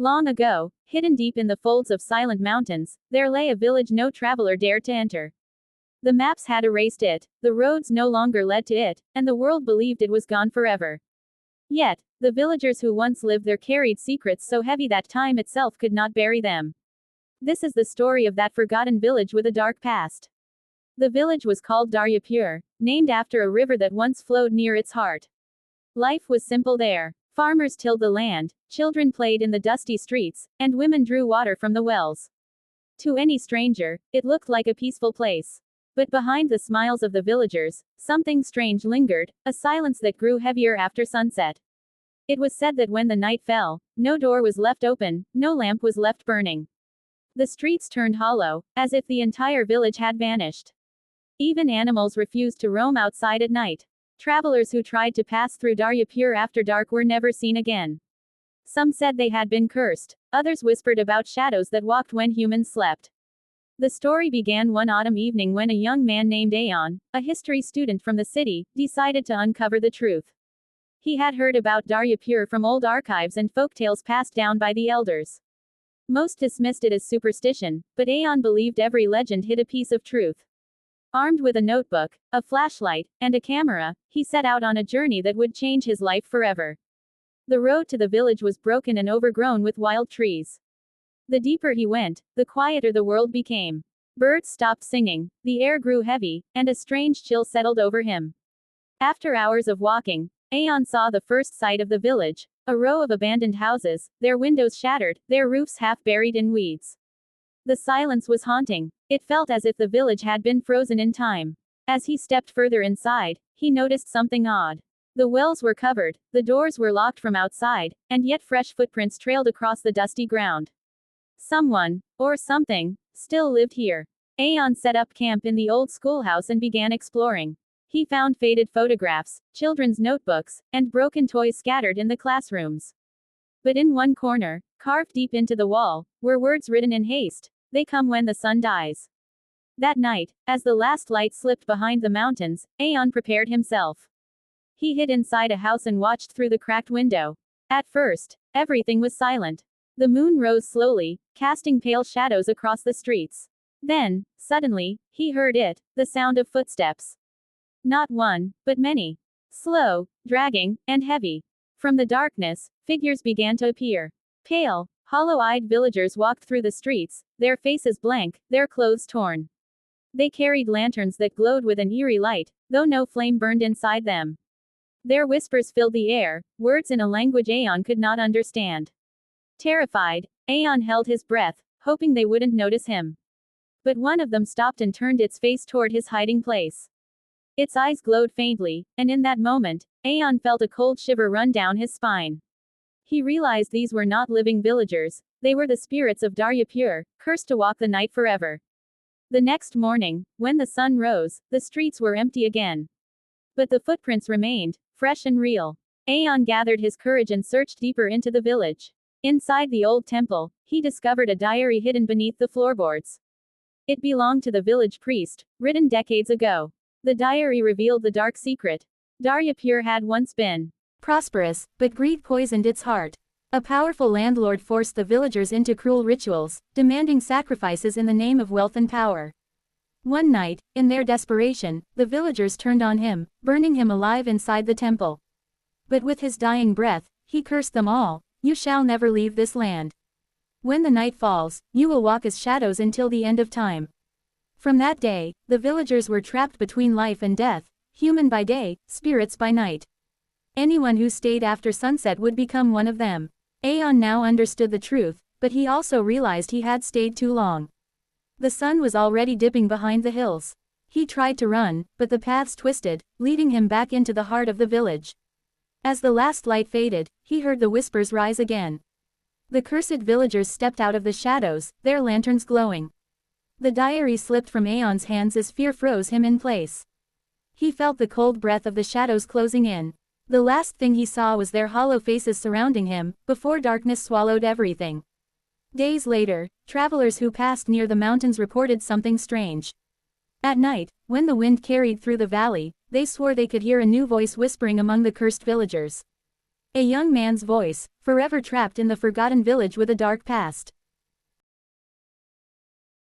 Long ago, hidden deep in the folds of silent mountains, there lay a village no traveler dared to enter. The maps had erased it, the roads no longer led to it, and the world believed it was gone forever. Yet, the villagers who once lived there carried secrets so heavy that time itself could not bury them. This is the story of that forgotten village with a dark past. The village was called Daryapur, named after a river that once flowed near its heart. Life was simple there. Farmers tilled the land, children played in the dusty streets, and women drew water from the wells. To any stranger, it looked like a peaceful place. But behind the smiles of the villagers, something strange lingered, a silence that grew heavier after sunset. It was said that when the night fell, no door was left open, no lamp was left burning. The streets turned hollow, as if the entire village had vanished. Even animals refused to roam outside at night. Travelers who tried to pass through Daryapur after dark were never seen again. Some said they had been cursed, others whispered about shadows that walked when humans slept. The story began one autumn evening when a young man named Aeon, a history student from the city, decided to uncover the truth. He had heard about Daryapur from old archives and folktales passed down by the elders. Most dismissed it as superstition, but Aeon believed every legend hid a piece of truth. Armed with a notebook, a flashlight, and a camera, he set out on a journey that would change his life forever. The road to the village was broken and overgrown with wild trees. The deeper he went, the quieter the world became. Birds stopped singing, the air grew heavy, and a strange chill settled over him. After hours of walking, Aeon saw the first sight of the village, a row of abandoned houses, their windows shattered, their roofs half buried in weeds. The silence was haunting. It felt as if the village had been frozen in time. As he stepped further inside, he noticed something odd. The wells were covered, the doors were locked from outside, and yet fresh footprints trailed across the dusty ground. Someone, or something, still lived here. Aeon set up camp in the old schoolhouse and began exploring. He found faded photographs, children's notebooks, and broken toys scattered in the classrooms. But in one corner, carved deep into the wall, were words written in haste: "They come when the sun dies." That night, as the last light slipped behind the mountains, Aeon prepared himself. He hid inside a house and watched through the cracked window. At first, everything was silent. The moon rose slowly, casting pale shadows across the streets. Then, suddenly, he heard it, the sound of footsteps. Not one, but many. Slow, dragging, and heavy. From the darkness, figures began to appear. Pale, hollow-eyed villagers walked through the streets, their faces blank, their clothes torn. They carried lanterns that glowed with an eerie light, though no flame burned inside them. Their whispers filled the air, words in a language Aeon could not understand. Terrified, Aeon held his breath, hoping they wouldn't notice him. But one of them stopped and turned its face toward his hiding place. Its eyes glowed faintly, and in that moment, Aeon felt a cold shiver run down his spine. He realized these were not living villagers, they were the spirits of Daryapur, cursed to walk the night forever. The next morning, when the sun rose, the streets were empty again. But the footprints remained, fresh and real. Aeon gathered his courage and searched deeper into the village. Inside the old temple, he discovered a diary hidden beneath the floorboards. It belonged to the village priest, written decades ago. The diary revealed the dark secret. Daryapur had once been prosperous, but greed poisoned its heart. A powerful landlord forced the villagers into cruel rituals, demanding sacrifices in the name of wealth and power. One night, in their desperation, the villagers turned on him, burning him alive inside the temple. But with his dying breath, he cursed them all: "You shall never leave this land. When the night falls, you will walk as shadows until the end of time." From that day, the villagers were trapped between life and death, human by day, spirits by night. Anyone who stayed after sunset would become one of them. Aeon now understood the truth, but he also realized he had stayed too long. The sun was already dipping behind the hills. He tried to run, but the paths twisted, leading him back into the heart of the village. As the last light faded, he heard the whispers rise again. The cursed villagers stepped out of the shadows, their lanterns glowing. The diary slipped from Aeon's hands as fear froze him in place. He felt the cold breath of the shadows closing in. The last thing he saw was their hollow faces surrounding him, before darkness swallowed everything. Days later, travelers who passed near the mountains reported something strange. At night, when the wind carried through the valley, they swore they could hear a new voice whispering among the cursed villagers. A young man's voice, forever trapped in the forgotten village with a dark past.